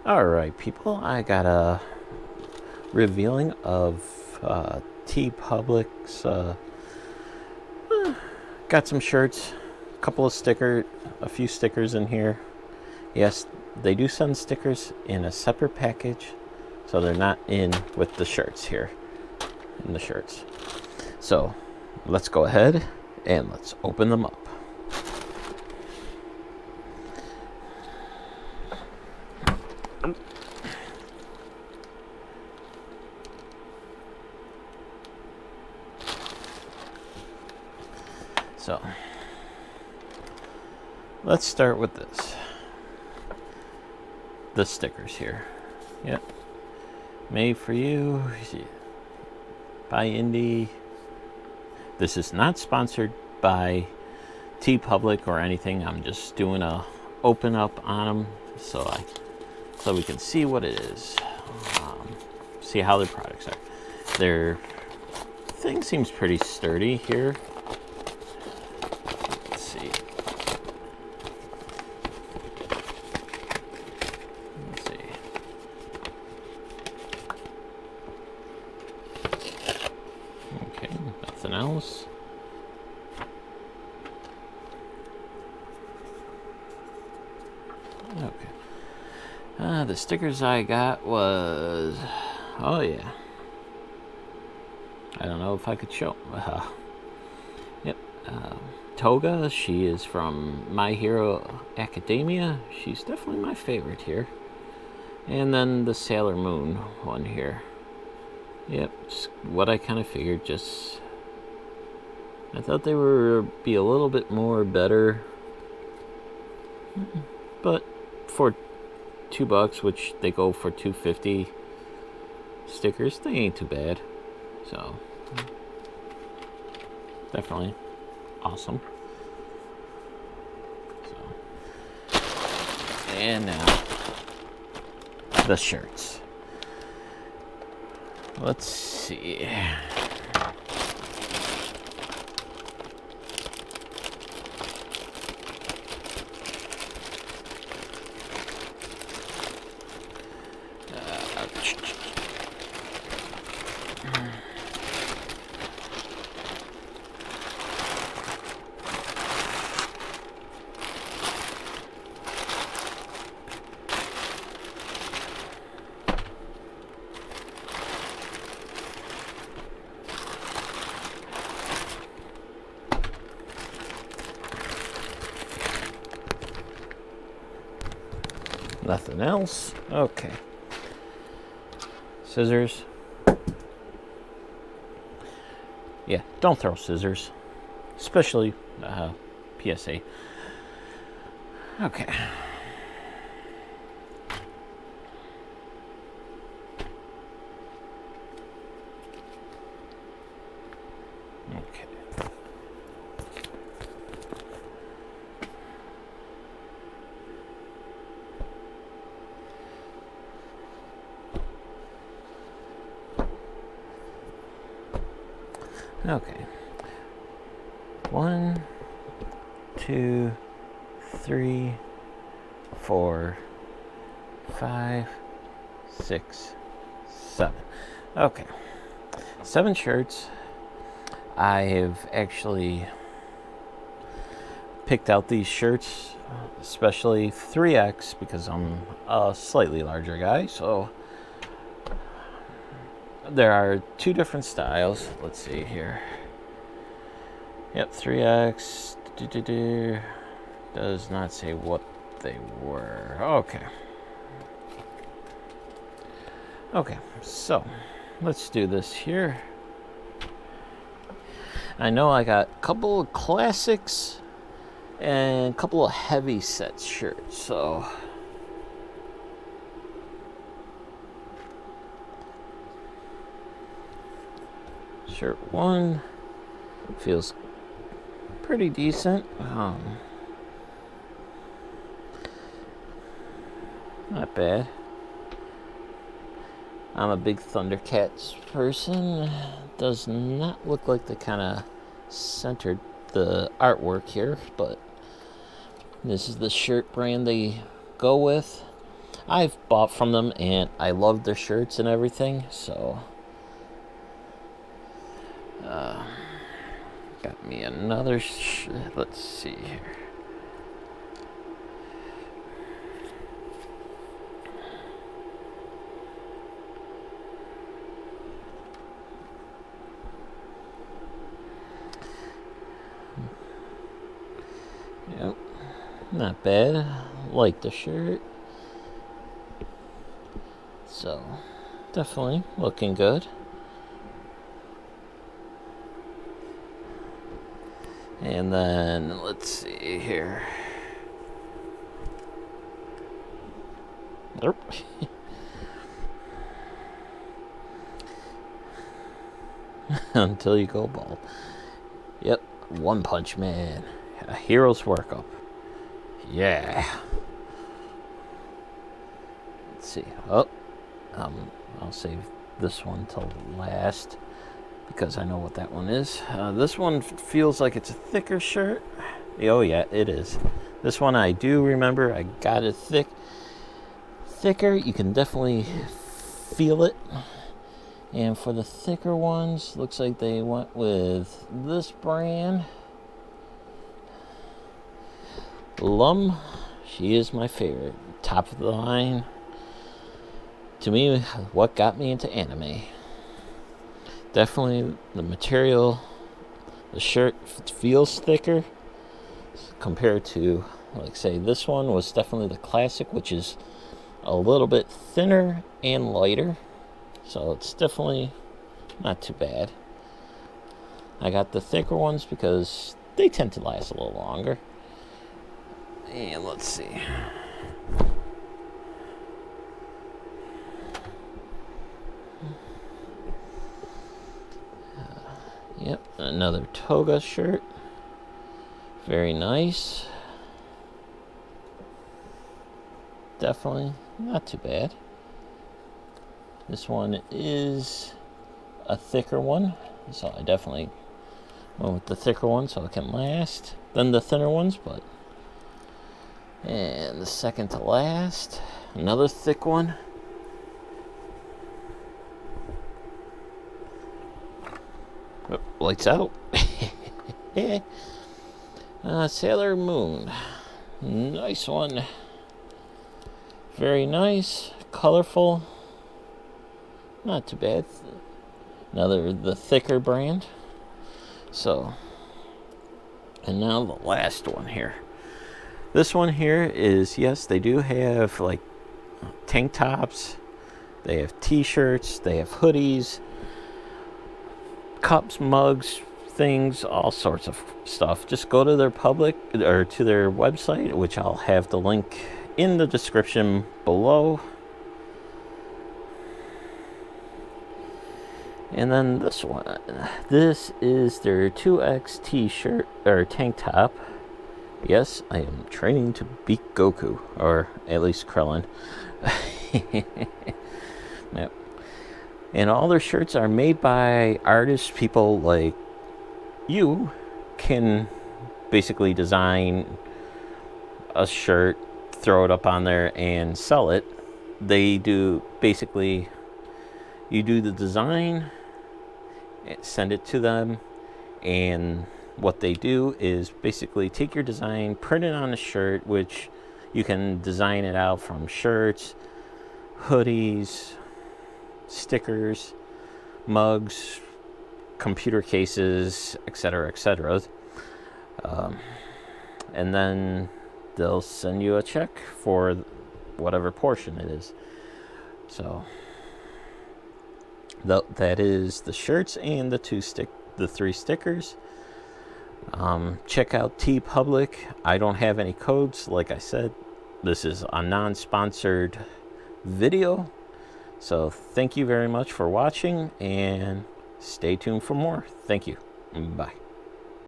Alright, people, I got a revealing of TeePublic's, got some shirts, a few stickers in here. Yes, they do send stickers in a separate package, so they're not in with the shirts here, in the shirts. So, let's go ahead and let's open them up. So, let's start with this. The stickers here. Yep. Made for you. By Indie. This is not sponsored by TeePublic or anything. I'm just doing a open up on them so we can see what it is. See how their products are. Their thing seems pretty sturdy here. Let's see. Okay, nothing else. Okay. The stickers I got was, oh yeah. I don't know if I could show. Yep. Toga, she is from My Hero Academia. She's definitely my favorite here. And then the Sailor Moon one here. Yep, just what I kind of figured. Just, I thought they would be a little bit more better, but for $2, which they go for $2.50 stickers, they ain't too bad. So definitely awesome. So, and now the shirts. Let's see. Nothing else. Okay. Scissors. Yeah, don't throw scissors. Especially PSA. Okay. Okay. Okay. 1, 2, 3, 4, 5, 6, 7. Okay. 7 shirts. I have actually picked out these shirts, especially 3X, because I'm a slightly larger guy, so there are 2 different styles. Let's see here. Yep, 3X. Does not say what they were. Okay. Okay, so let's do this here. I know I got a couple of classics and a couple of heavy set shirts, so shirt 1 feels pretty decent. Not bad. I'm a big Thundercats person. Does not look like they kind of centered the artwork here, but this is the shirt brand they go with. I've bought from them and I love their shirts and everything. So got me another let's see here. Yep, not bad. Like the shirt. So definitely looking good. And then let's see here. Nope. Until you go bald. Yep, One Punch Man. A hero's workup. Yeah. Let's see. Oh, I'll save this one till last because I know what that one is. This one feels like it's a thicker shirt. Oh yeah, it is. This one I do remember. I got it thicker. You can definitely feel it. And for the thicker ones, looks like they went with this brand. Lum, she is my favorite. Top of the line. To me, what got me into anime. Definitely the material, the shirt feels thicker compared to, like say, this one was definitely the classic, which is a little bit thinner and lighter. So it's definitely not too bad. I got the thicker ones because they tend to last a little longer. And let's see. Yep, another toga shirt. Very nice. Definitely not too bad. This one is a thicker one, so I definitely went with the thicker one so it can last than the thinner ones, but. And the second to last, another thick one. Oh, lights out. Sailor Moon. Nice one. Very nice. Colorful. Not too bad. The thicker brand. So, and now the last one here. This one here is, yes, they do have like tank tops, they have t-shirts, they have hoodies, cups, mugs, things, all sorts of stuff. Just go to their public or to their website, which I'll have the link in the description below. And then this one, this is their 2X t-shirt or tank top. Yes, I am training to beat Goku, or at least Krillin. Yep. And all their shirts are made by artists, people like you can basically design a shirt, throw it up on there, and sell it. They do basically, you do the design, send it to them, and what they do is basically take your design, print it on a shirt, which you can design it out from shirts, hoodies, stickers, mugs, computer cases, etc., etc. And then they'll send you a check for whatever portion it is. So that is the shirts and the three stickers. Check out TeePublic. I don't have any codes. Like I said, this is a non-sponsored video. So thank you very much for watching and stay tuned for more. Thank you. Bye.